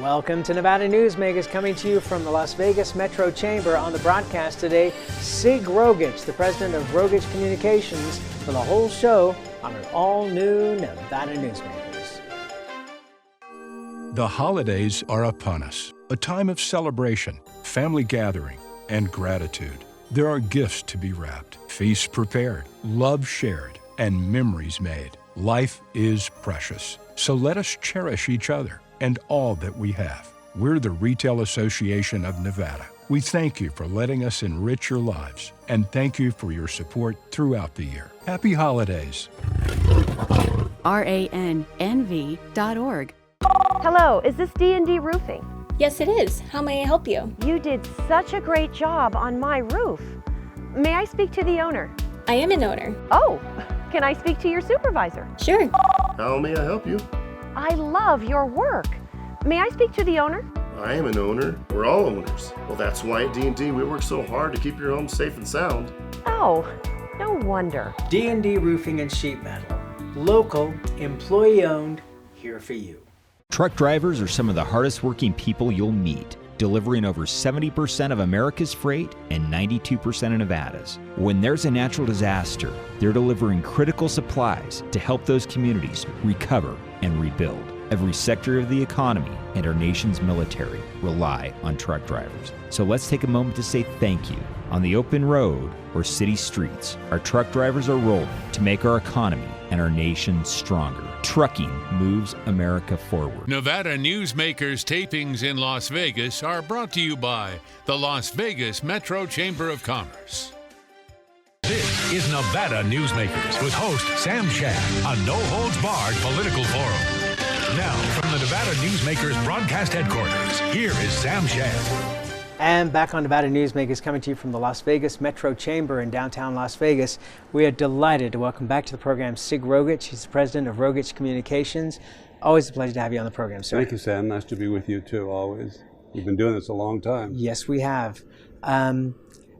Welcome to Nevada Newsmakers, coming to you from the Las Vegas Metro Chamber. On the broadcast today, Sig Rogich, the president of Rogich Communications, for the whole show on an all-new Nevada Newsmakers. The holidays are upon us, a time of celebration, family gathering, and gratitude. There are gifts to be wrapped, feasts prepared, love shared, and memories made. Life is precious, so let us cherish each other and all that we have. We're the Retail Association of Nevada. We thank you for letting us enrich your lives, and thank you for your support throughout the year. Happy holidays. RANNV.org. Hello, is this D&D Roofing? Yes, it is. How may I help you? You did such a great job on my roof. May I speak to the owner? I am an owner. Oh, can I speak to your supervisor? Sure. How may I help you? I love your work. May I speak to the owner? I am an owner. We're all owners. Well, that's why at D&D we work so hard to keep your home safe and sound. Oh, no wonder. D&D Roofing and Sheet Metal. Local, employee-owned, here for you. Truck drivers are some of the hardest working people you'll meet, delivering over 70% of America's freight and 92% of Nevada's. When there's a natural disaster, they're delivering critical supplies to help those communities recover and rebuild. Every sector of the economy and our nation's military rely on truck drivers. So let's take a moment to say thank you. On the open road or city streets, our truck drivers are rolling to make our economy and our nation stronger. Trucking moves America forward. Nevada Newsmakers tapings in Las Vegas are brought to you by the Las Vegas Metro Chamber of Commerce. This is Nevada Newsmakers with host Sam Shad, a no-holds-barred political forum. Now, from the Nevada Newsmakers broadcast headquarters, here is Sam Shad. And back on Nevada Newsmakers, coming to you from the Las Vegas Metro Chamber in downtown Las Vegas. We are delighted to welcome back to the program Sig Rogich. He's the president of Rogich Communications. Always a pleasure to have you on the program, sir. Thank you, Sam. Nice to be with you, too, always. We've been doing this a long time. Yes, we have.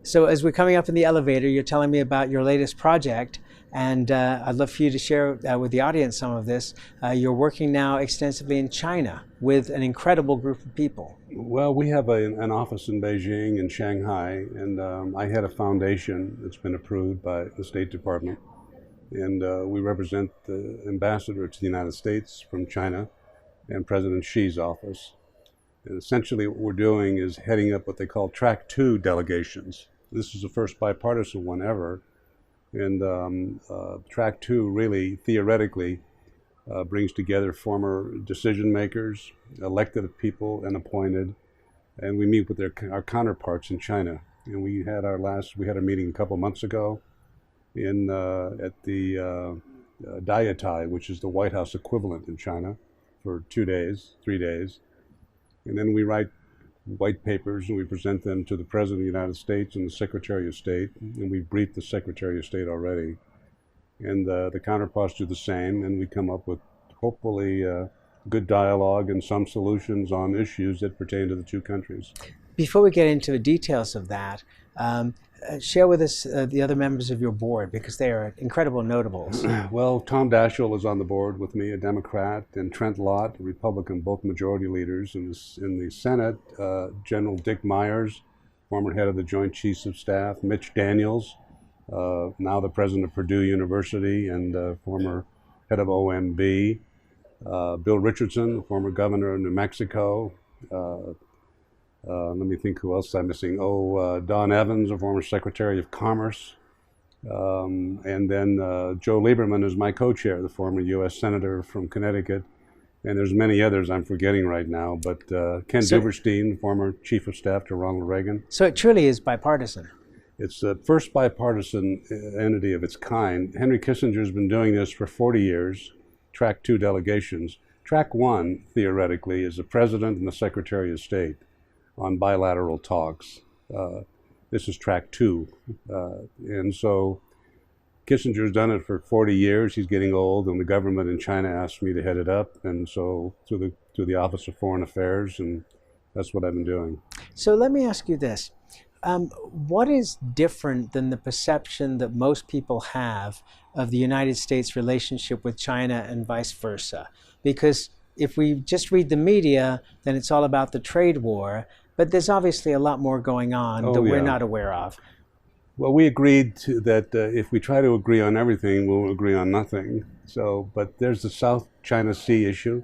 So as we're coming up in the elevator, you're telling me about your latest project, and I'd love for you to share with the audience some of this. You're working now extensively in China with an incredible group of people. Well, we have an office in Beijing and Shanghai, and I had a foundation that's been approved by the State Department, and we represent the ambassador to the United States from China and President Xi's office. And essentially what we're doing is heading up what they call Track 2 delegations. This is the first bipartisan one ever. And Track 2 really, theoretically, brings together former decision makers, elected people and appointed, and we meet with our counterparts in China. And we had a meeting a couple months ago at the Diatai, which is the White House equivalent in China, for 3 days. And then we write white papers and we present them to the President of the United States and the Secretary of State, and we've briefed the Secretary of State already. And the counterparts do the same, and we come up with hopefully good dialogue and some solutions on issues that pertain to the two countries. Before we get into the details of that, share with us the other members of your board, because they are incredible notables. Well, Tom Daschle is on the board with me, a Democrat, and Trent Lott, a Republican, both majority leaders. In the Senate, General Dick Myers, former head of the Joint Chiefs of Staff, Mitch Daniels, now the president of Purdue University and former head of OMB, Bill Richardson, former governor of New Mexico. Let me think who else I'm missing. Don Evans, a former Secretary of Commerce. And then Joe Lieberman is my co-chair, the former U.S. Senator from Connecticut. And there's many others I'm forgetting right now, but Ken Duberstein, former Chief of Staff to Ronald Reagan. So it truly is bipartisan. It's the first bipartisan entity of its kind. Henry Kissinger has been doing this for 40 years, Track 2 delegations. Track 1, theoretically, is the President and the Secretary of State on bilateral talks. This is Track 2. And so Kissinger's done it for 40 years. He's getting old, and the government in China asked me to head it up, and so through the Office of Foreign Affairs, and that's what I've been doing. So let me ask you this. What is different than the perception that most people have of the United States relationship with China and vice versa? Because if we just read the media, then it's all about the trade war. But there's obviously a lot more going on that we're not aware of. Well, we agreed that if we try to agree on everything, we'll agree on nothing. So, but there's the South China Sea issue.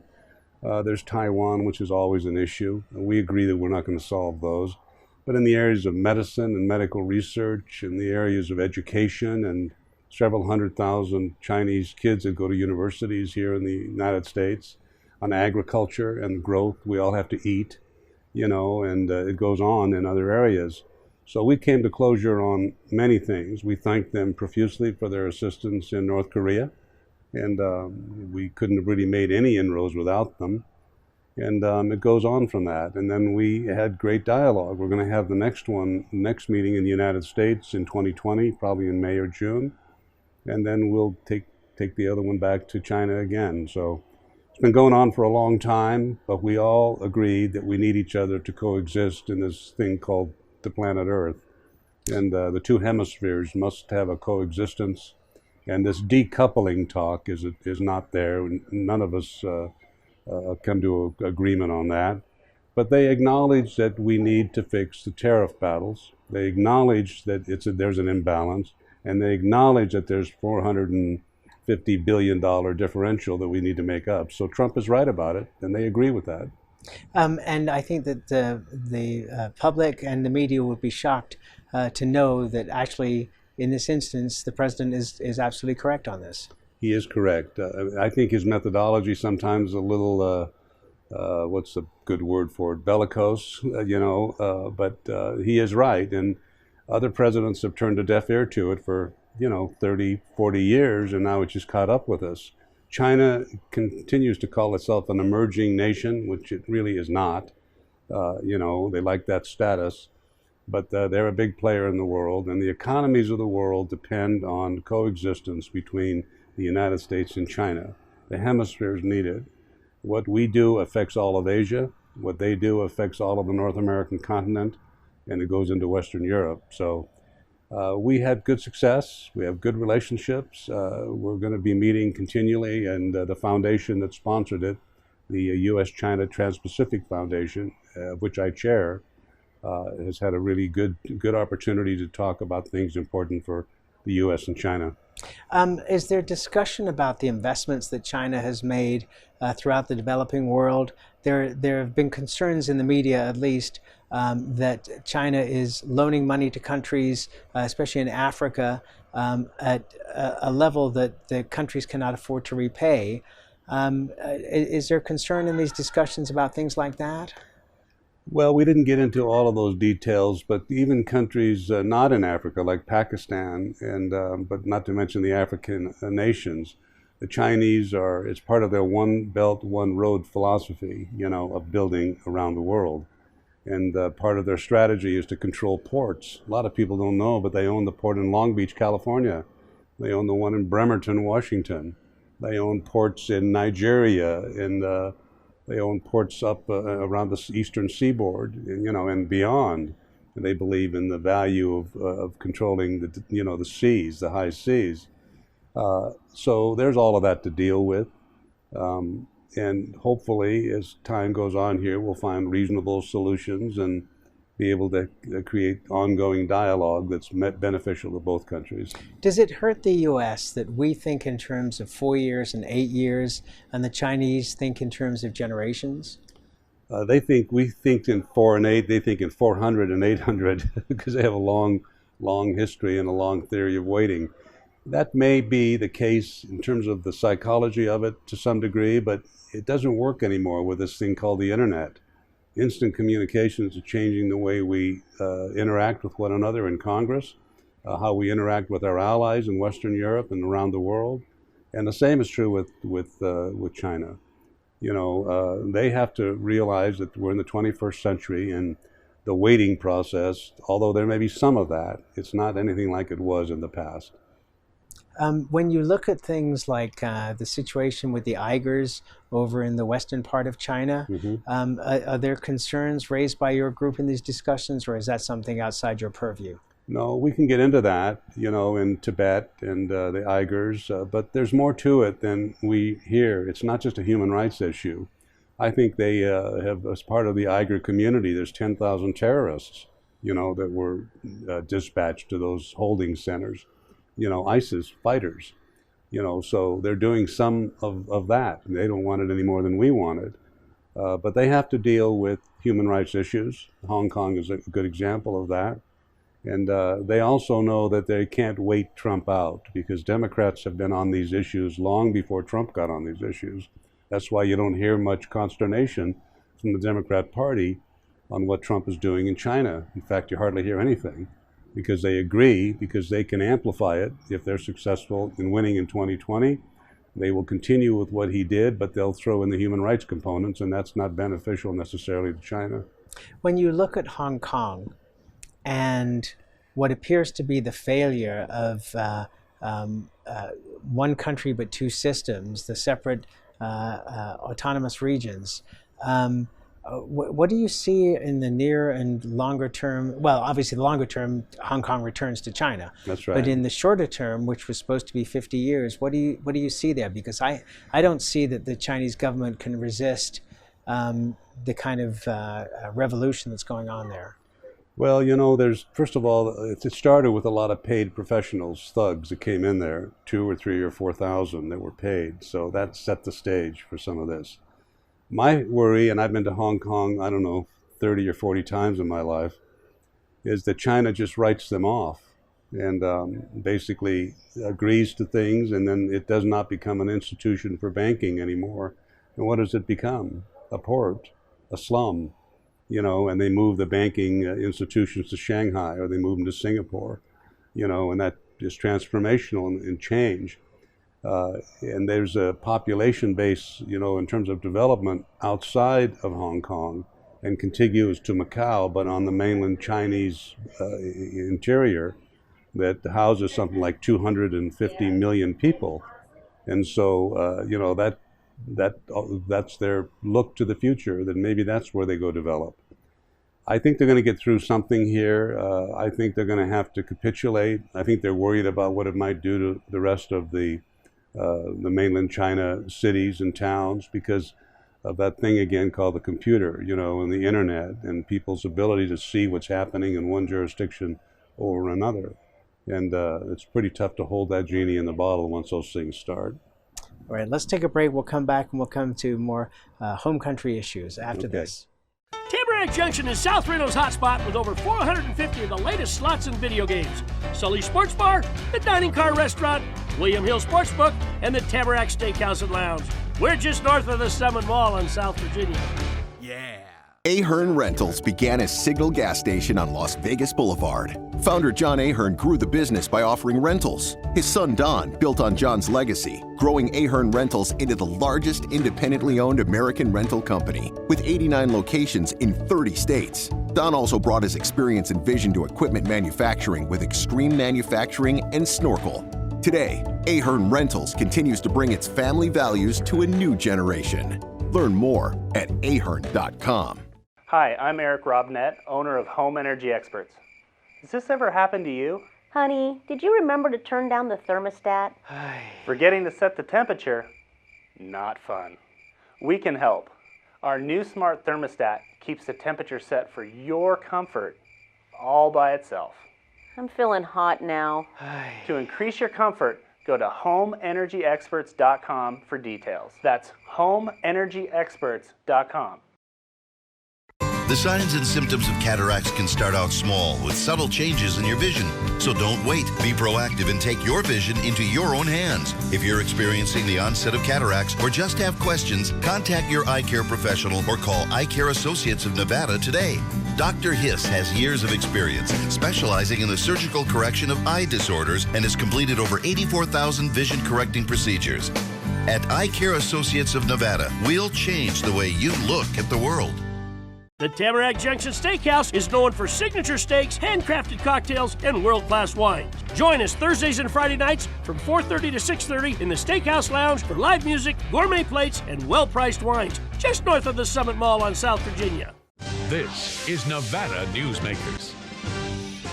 There's Taiwan, which is always an issue. We agree that we're not going to solve those. But in the areas of medicine and medical research, in the areas of education, and several 100,000 Chinese kids that go to universities here in the United States, on agriculture and growth, we all have to eat, and it goes on in other areas. So we came to closure on many things. We thanked them profusely for their assistance in North Korea, and we couldn't have really made any inroads without them. And it goes on from that. And then we had great dialogue. We're going to have the next meeting in the United States in 2020, probably in May or June. And then we'll take the other one back to China again. So it's been going on for a long time, but we all agreed that we need each other to coexist in this thing called the planet Earth. And the two hemispheres must have a coexistence. And this decoupling talk is not there. None of us come to an agreement on that. But they acknowledge that we need to fix the tariff battles. They acknowledge that there's an imbalance. And they acknowledge that there's $450 billion differential that we need to make up. So Trump is right about it, and they agree with that. And I think that the public and the media would be shocked to know that actually, in this instance, the president is absolutely correct on this. He is correct. I think his methodology sometimes a little, what's the good word for it, bellicose, but he is right. And other presidents have turned a deaf ear to it for, 30, 40 years, and now it's just caught up with us. China continues to call itself an emerging nation, which it really is not. They like that status, but they're a big player in the world, and the economies of the world depend on coexistence between the United States and China. The hemispheres need it. What we do affects all of Asia. What they do affects all of the North American continent, and it goes into Western Europe. So we had good success. We have good relationships. We're going to be meeting continually, and the foundation that sponsored it, the U.S.-China Trans-Pacific Foundation, which I chair, has had a really good opportunity to talk about things important for the U.S. and China. Is there discussion about the investments that China has made throughout the developing world? There have been concerns in the media, at least, that China is loaning money to countries, especially in Africa, at a level that the countries cannot afford to repay. Is there concern in these discussions about things like that? Well, we didn't get into all of those details, but even countries not in Africa, like Pakistan, and but not to mention the African nations, the Chinese it's part of their one belt, one road philosophy, of building around the world. And part of their strategy is to control ports. A lot of people don't know, but they own the port in Long Beach, California. They own the one in Bremerton, Washington. They own ports in Nigeria, and they own ports up around the eastern seaboard, and beyond. And they believe in the value of controlling the seas, the high seas. So there's all of that to deal with. And hopefully, as time goes on here, we'll find reasonable solutions and be able to create ongoing dialogue that's beneficial to both countries. Does it hurt the U.S. that we think in terms of 4 years and 8 years, and the Chinese think in terms of generations? We think in 4 and 8. They think in 400 and 800 because they have a long history and a long theory of waiting. That may be the case in terms of the psychology of it to some degree, but it doesn't work anymore with this thing called the internet. Instant communications are changing the way we interact with one another in Congress, how we interact with our allies in Western Europe and around the world, and the same is true with China. They have to realize that we're in the 21st century, and the waiting process, although there may be some of that, it's not anything like it was in the past. When you look at things like the situation with the Uyghurs over in the western part of China, are there concerns raised by your group in these discussions, or is that something outside your purview? No, we can get into that, in Tibet and the Uyghurs, but there's more to it than we hear. It's not just a human rights issue. I think they have, as part of the Uyghur community, there's 10,000 terrorists, that were dispatched to those holding centers, ISIS fighters, so they're doing some of that. They don't want it any more than we want it. But they have to deal with human rights issues. Hong Kong is a good example of that. And they also know that they can't wait Trump out, because Democrats have been on these issues long before Trump got on these issues. That's why you don't hear much consternation from the Democrat Party on what Trump is doing in China. In fact, you hardly hear anything, because they agree, because they can amplify it. If they're successful in winning in 2020, they will continue with what he did, but they'll throw in the human rights components, and that's not beneficial necessarily to China. When you look at Hong Kong and what appears to be the failure of one country but two systems, the separate autonomous regions, what do you see in the near and longer term? Well, obviously the longer term, Hong Kong returns to China. That's right. But in the shorter term, which was supposed to be 50 years, what do you see there? Because I don't see that the Chinese government can resist the kind of revolution that's going on there. Well, there's, first of all, it started with a lot of paid professionals, thugs that came in there, 2 or 3 or 4,000 that were paid. So that set the stage for some of this. My worry, and I've been to Hong Kong, 30 or 40 times in my life, is that China just writes them off and basically agrees to things, and then it does not become an institution for banking anymore. And what does it become? A port, a slum, and they move the banking institutions to Shanghai, or they move them to Singapore, and that is transformational in change. And there's a population base, in terms of development outside of Hong Kong and contiguous to Macau, but on the mainland Chinese interior, that houses something like 250 million people. And so, that's their look to the future, that maybe that's where they go develop. I think they're going to get through something here. I think they're going to have to capitulate. I think they're worried about what it might do to the rest of the mainland China cities and towns, because of that thing again called the computer, and the internet, and people's ability to see what's happening in one jurisdiction over another. And it's pretty tough to hold that genie in the bottle once those things start. All right, let's take a break. We'll come back and we'll come to more home country issues after this. Tamarack Junction is South Reno's hotspot with over 450 of the latest slots and video games. Sully's Sports Bar, the Dining Car Restaurant, William Hill Sportsbook, and the Tamarack Steakhouse and Lounge. We're just north of the Summit Mall in South Virginia. Yeah. Ahern Rentals began as Signal Gas Station on Las Vegas Boulevard. Founder John Ahern grew the business by offering rentals. His son Don built on John's legacy, growing Ahern Rentals into the largest independently owned American rental company, with 89 locations in 30 states. Don also brought his experience and vision to equipment manufacturing with Extreme Manufacturing and Snorkel. Today, Ahern Rentals continues to bring its family values to a new generation. Learn more at ahern.com. Hi, I'm Eric Robnett, owner of Home Energy Experts. Has this ever happened to you? Honey, did you remember to turn down the thermostat? Forgetting to set the temperature? Not fun. We can help. Our new smart thermostat keeps the temperature set for your comfort all by itself. I'm feeling hot now. To increase your comfort, go to homeenergyexperts.com for details. That's homeenergyexperts.com. The signs and symptoms of cataracts can start out small with subtle changes in your vision. So don't wait. Be proactive and take your vision into your own hands. If you're experiencing the onset of cataracts or just have questions, contact your eye care professional or call Eye Care Associates of Nevada today. Dr. Hiss has years of experience specializing in the surgical correction of eye disorders and has completed over 84,000 vision correcting procedures. At Eye Care Associates of Nevada, we'll change the way you look at the world. The Tamarack Junction Steakhouse is known for signature steaks, handcrafted cocktails, and world-class wines. Join us Thursdays and Friday nights from 4:30 to 6:30 in the Steakhouse Lounge for live music, gourmet plates, and well-priced wines, just north of the Summit Mall on South Virginia. This is Nevada Newsmakers.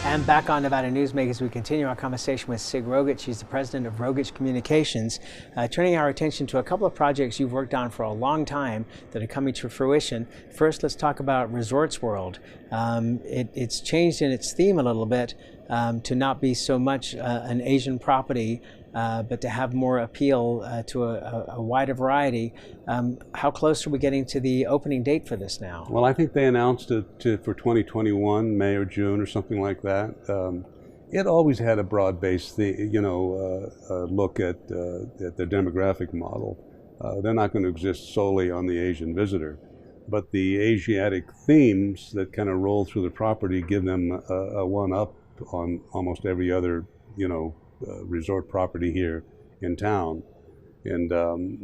And back on Nevada Newsmakers, we continue our conversation with Sig Rogich. She's the president of Rogich Communications, turning our attention to a couple of projects you've worked on for a long time that are coming to fruition. First, let's talk about Resorts World. It's changed in its theme a little bit to not be so much an Asian property, but to have more appeal to a wider variety. How close are we getting to the opening date for this now? Well, I think they announced it for 2021, May or June or something like that. It always had a broad-based, look at the demographic model. They're not going to exist solely on the Asian visitor, but the Asiatic themes that kind of roll through the property give them a one-up on almost every other, resort property here in town. And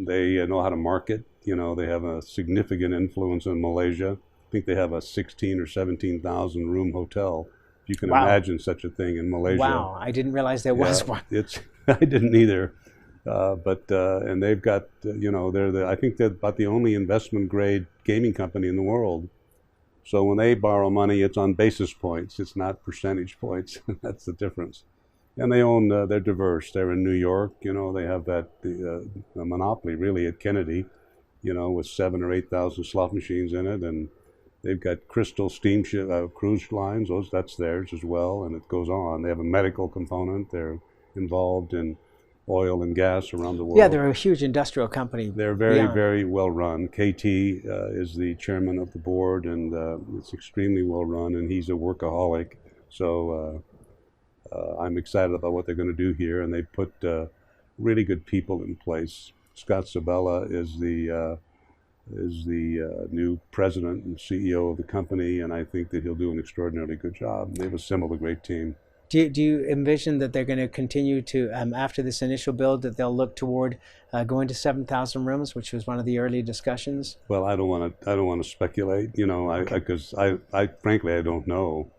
they know how to market. They have a significant influence in Malaysia. I think they have a 16 or 17,000 room hotel. If you can imagine such a thing in Malaysia. Wow, I didn't realize there was one. I didn't either. And they've got, I think they're about the only investment grade gaming company in the world. So when they borrow money, it's on basis points. It's not percentage points. That's the difference. And they own, they're diverse. They're in New York, they have the monopoly really at Kennedy, with 7,000 or 8,000 slot machines in it. And they've got Crystal steamship cruise lines, that's theirs as well. And it goes on. They have a medical component. They're involved in oil and gas around the world. Yeah, they're a huge industrial company. They're very, very well run. KT is the chairman of the board, and it's extremely well run, and he's a workaholic. So I'm excited about what they're going to do here, and they put really good people in place. Scott Sabella is the new president and CEO of the company, and I think that he'll do an extraordinarily good job. They've assembled a great team. Do you envision that they're going to continue to, after this initial build, that they'll look toward going to 7,000 rooms, which was one of the early discussions? Well, I don't want to speculate, because I frankly I don't know,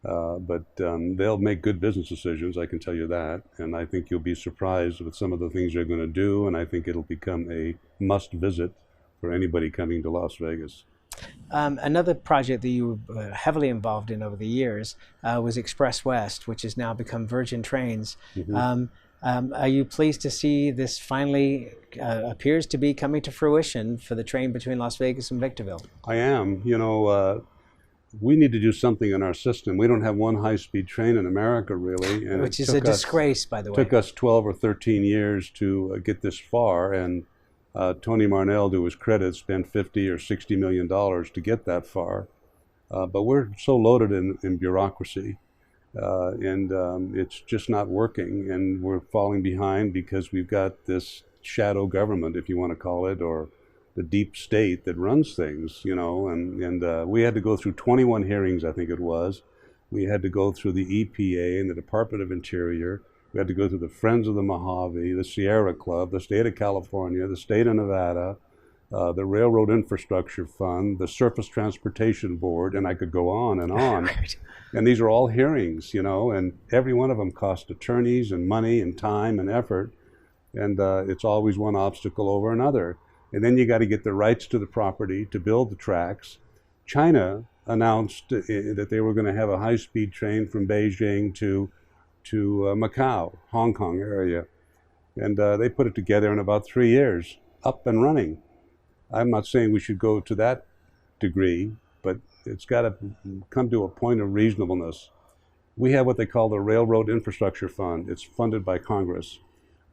but they'll make good business decisions. I can tell you that, and I think you'll be surprised with some of the things they're going to do, and I think it'll become a must visit for anybody coming to Las Vegas. Another project that you were heavily involved in over the years was Express West, which has now become Virgin Trains. Mm-hmm. Are you pleased to see this finally appears to be coming to fruition for the train between Las Vegas and Victorville? I am. We need to do something in our system. We don't have one high-speed train in America, really. And which is a disgrace, by the way. It took us 12 or 13 years to get this far, and Tony Marnell, to his credit, spent $50 or $60 million to get that far. But we're so loaded in bureaucracy, and it's just not working. And we're falling behind because we've got this shadow government, if you want to call it, or the deep state that runs things, And we had to go through 21 hearings, I think it was. We had to go through the EPA and the Department of Interior. We had to go through the Friends of the Mojave, the Sierra Club, the state of California, the state of Nevada, the Railroad Infrastructure Fund, the Surface Transportation Board, and I could go on and on. Right. And these are all hearings, and every one of them cost attorneys and money and time and effort, and it's always one obstacle over another. And then you got to get the rights to the property to build the tracks. China announced that they were going to have a high-speed train from Beijing to Macau, Hong Kong area. And they put it together in about 3 years, up and running. I'm not saying we should go to that degree, but it's got to come to a point of reasonableness. We have what they call the Railroad Infrastructure Fund. It's funded by Congress.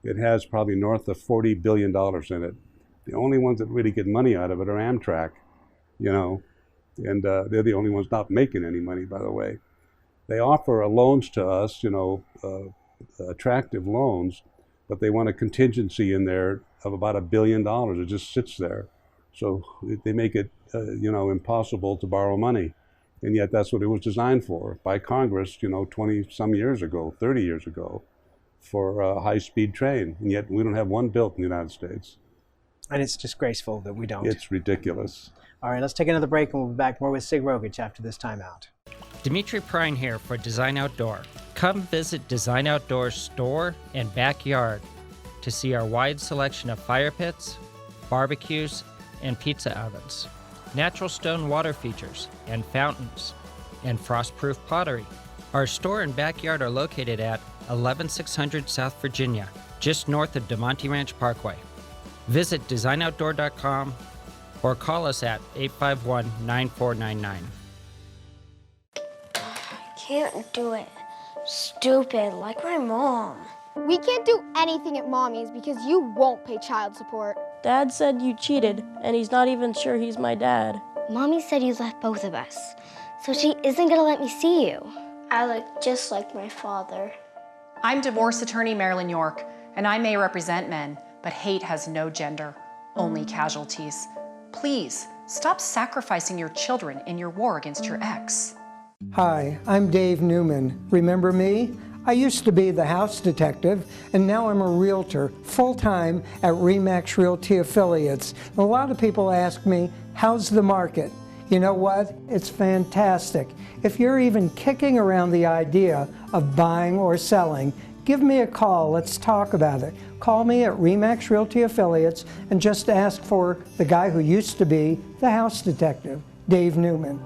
It has probably north of $40 billion in it. The only ones that really get money out of it are Amtrak, and they're the only ones not making any money, by the way. They offer loans to us, attractive loans, but they want a contingency in there of about $1 billion. It just sits there. So they make it, impossible to borrow money. And yet that's what it was designed for by Congress, 20-some years ago, 30 years ago, for a high-speed train. And yet we don't have one built in the United States. And it's disgraceful that we don't. It's ridiculous. All right, let's take another break, and we'll be back more with Sig Rogich after this timeout. Dimitri Prine here for Design Outdoor. Come visit Design Outdoor's store and backyard to see our wide selection of fire pits, barbecues, and pizza ovens, natural stone water features and fountains, and frost-proof pottery. Our store and backyard are located at 11600 South Virginia, just north of DeMonte Ranch Parkway. Visit designoutdoor.com or call us at 851-9499. Can't do it. Stupid, like my mom. We can't do anything at Mommy's because you won't pay child support. Dad said you cheated, and he's not even sure he's my dad. Mommy said you left both of us, so she isn't gonna let me see you. I look just like my father. I'm divorce attorney Marilyn York, and I may represent men, but hate has no gender, only casualties. Please, stop sacrificing your children in your war against your ex. Hi, I'm Dave Newman. Remember me? I used to be the house detective, and now I'm a realtor, full-time at RE/MAX Realty Affiliates. A lot of people ask me, how's the market? You know what? It's fantastic. If you're even kicking around the idea of buying or selling, give me a call. Let's talk about it. Call me at RE/MAX Realty Affiliates and just ask for the guy who used to be the house detective, Dave Newman.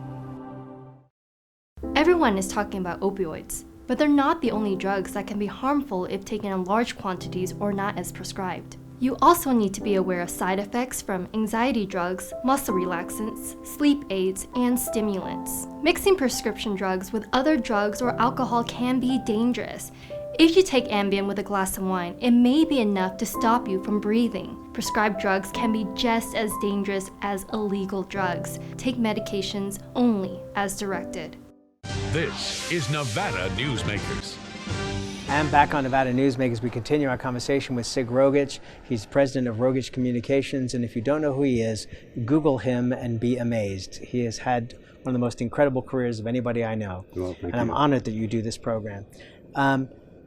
Everyone is talking about opioids, but they're not the only drugs that can be harmful if taken in large quantities or not as prescribed. You also need to be aware of side effects from anxiety drugs, muscle relaxants, sleep aids, and stimulants. Mixing prescription drugs with other drugs or alcohol can be dangerous. If you take Ambien with a glass of wine, it may be enough to stop you from breathing. Prescribed drugs can be just as dangerous as illegal drugs. Take medications only as directed. This is Nevada Newsmakers. And back on Nevada Newsmakers, we continue our conversation with Sig Rogich. He's president of Rogich Communications, and if you don't know who he is, Google him and be amazed. He has had one of the most incredible careers of anybody I know, Well, and I'm honored that you do this program.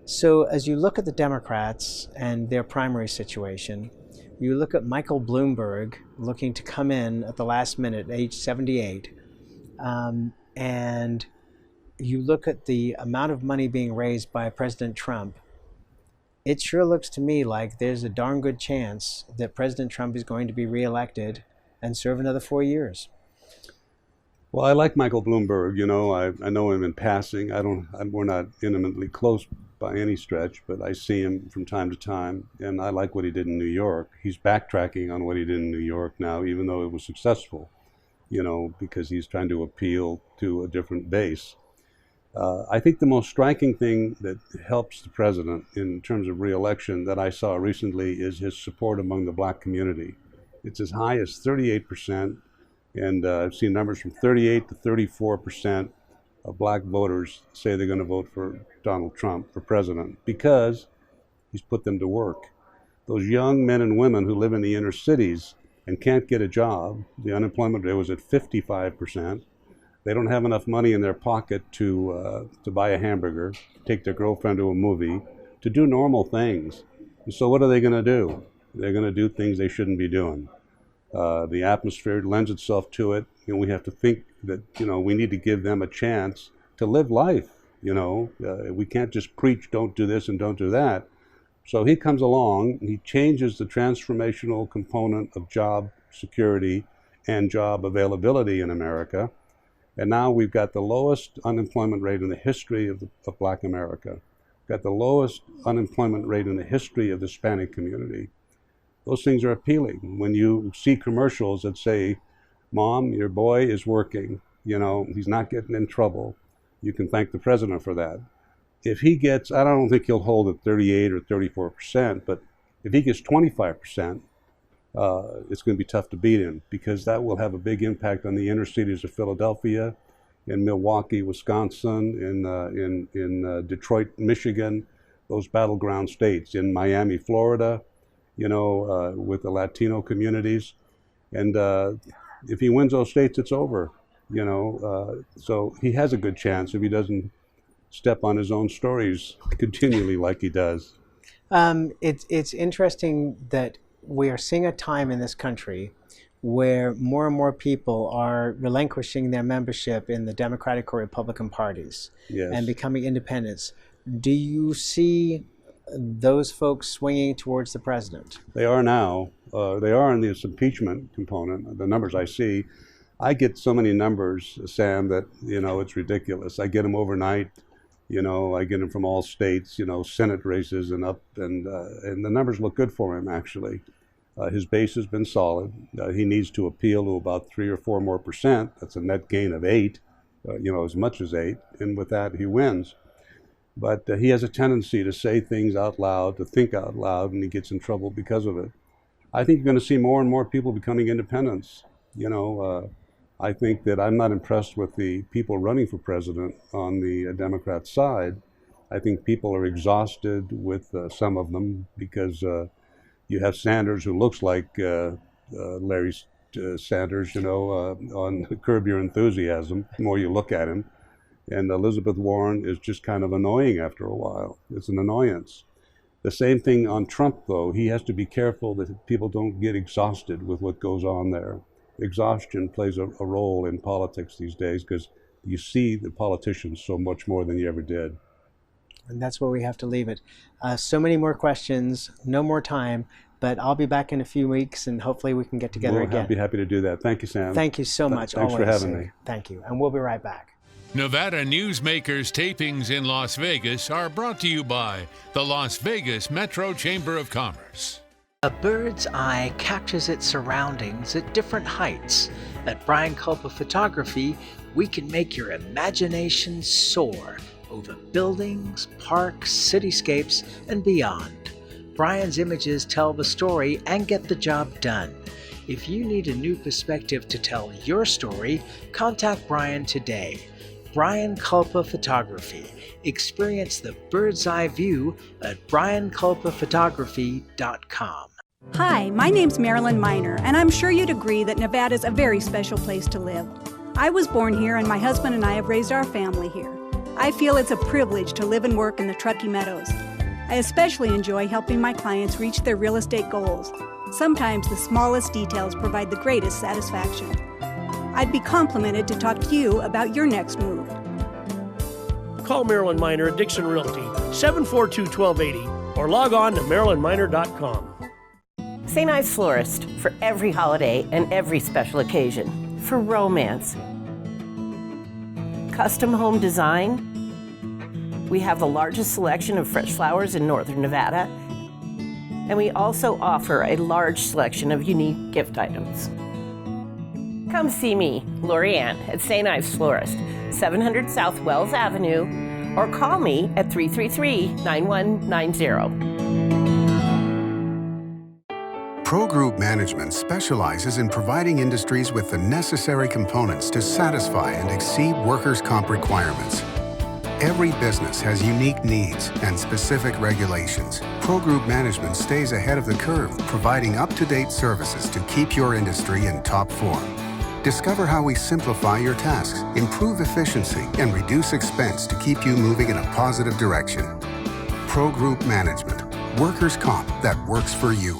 So as you look at the Democrats and their primary situation, you look at Michael Bloomberg looking to come in at the last minute, age 78, and you look at the amount of money being raised by President Trump, it sure looks to me like there's a darn good chance that President Trump is going to be reelected and serve another 4 years. Well, I like Michael Bloomberg. You know, I know him in passing. We're not intimately close by any stretch, but I see him from time to time, and I like what he did in New York. He's backtracking on what he did in New York now, even though it was successful, you know, because he's trying to appeal to a different base. I think the most striking thing that helps the president in terms of re-election that I saw recently is his support among the black community. It's as high as 38%, and I've seen numbers from 38 to 34% of black voters say they're going to vote for Donald Trump for president because he's put them to work. Those young men and women who live in the inner cities and can't get a job, the unemployment rate was at 55%. They don't have enough money in their pocket to buy a hamburger, take their girlfriend to a movie, to do normal things. And so what are they going to do? They're going to do things they shouldn't be doing. The atmosphere lends itself to it, and we have to think that, you know, we need to give them a chance to live life. You know, we can't just preach, don't do this and don't do that. So he comes along, he changes the transformational component of job security and job availability in America. And now we've got the lowest unemployment rate in the history of Black America. We've got the lowest unemployment rate in the history of the Hispanic community. Those things are appealing. When you see commercials that say, Mom, your boy is working, you know, he's not getting in trouble, you can thank the president for that. If he gets, I don't think he'll hold at 38 or 34%, but if he gets 25%, it's going to be tough to beat him, because that will have a big impact on the inner cities of Philadelphia, in Milwaukee, Wisconsin, in Detroit, Michigan, those battleground states, in Miami, Florida, you know, with the Latino communities. And if he wins those states, it's over, you know. So he has a good chance if he doesn't step on his own stories continually like he does. It's interesting that we are seeing a time in this country where more and more people are relinquishing their membership in the Democratic or Republican parties, yes, and becoming independents. Do you see those folks swinging towards the president? They are now. They are in this impeachment component. The numbers I see, I get so many numbers, Sam, that, you know, it's ridiculous. I get them overnight. You know, I get him from all states, you know, Senate races and up, and the numbers look good for him, actually. His base has been solid. He needs to appeal to about 3 or 4 more %. That's a net gain of 8, you know, as much as 8. And with that, he wins. But he has a tendency to say things out loud, to think out loud, and he gets in trouble because of it. I think you're going to see more and more people becoming independents. You know, I think that I'm not impressed with the people running for president on the Democrat side. I think people are exhausted with some of them because you have Sanders, who looks like Larry Sanders, you know, on Curb Your Enthusiasm, the more you look at him. And Elizabeth Warren is just kind of annoying after a while. It's an annoyance. The same thing on Trump, though. He has to be careful that people don't get exhausted with what goes on there. Exhaustion plays a role in politics these days because you see the politicians so much more than you ever did. And that's where we have to leave it. So many more questions, no more time, but I'll be back in a few weeks and hopefully we can get together again. We'll be happy to do that. Thank you, Sam. Thank you so much. Thanks for having me. Thank you. And we'll be right back. Nevada Newsmakers tapings in Las Vegas are brought to you by the Las Vegas Metro Chamber of Commerce. A bird's eye captures its surroundings at different heights. At Brian Culpa Photography, we can make your imagination soar over buildings, parks, cityscapes, and beyond. Brian's images tell the story and get the job done. If you need a new perspective to tell your story, contact Brian today. Brian Culpa Photography. Experience the bird's eye view at brianculpaphotography.com. Hi, my name's Marilyn Miner, and I'm sure you'd agree that Nevada's a very special place to live. I was born here, and my husband and I have raised our family here. I feel it's a privilege to live and work in the Truckee Meadows. I especially enjoy helping my clients reach their real estate goals. Sometimes the smallest details provide the greatest satisfaction. I'd be complimented to talk to you about your next move. Call Marilyn Miner at Dixon Realty, 742-1280, or log on to marilynminer.com. St. Ives Florist, for every holiday and every special occasion, for romance. Custom home design. We have the largest selection of fresh flowers in northern Nevada, and we also offer a large selection of unique gift items. Come see me, Lori Ann, at St. Ives Florist, 700 South Wells Avenue, or call me at 333-9190. Pro Group Management specializes in providing industries with the necessary components to satisfy and exceed workers' comp requirements. Every business has unique needs and specific regulations. Pro Group Management stays ahead of the curve, providing up-to-date services to keep your industry in top form. Discover how we simplify your tasks, improve efficiency, and reduce expense to keep you moving in a positive direction. Pro Group Management, workers' comp that works for you.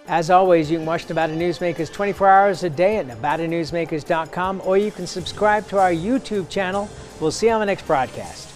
As always, you can watch Nevada Newsmakers 24 hours a day at nevadanewsmakers.com, or you can subscribe to our YouTube channel. We'll see you on the next broadcast.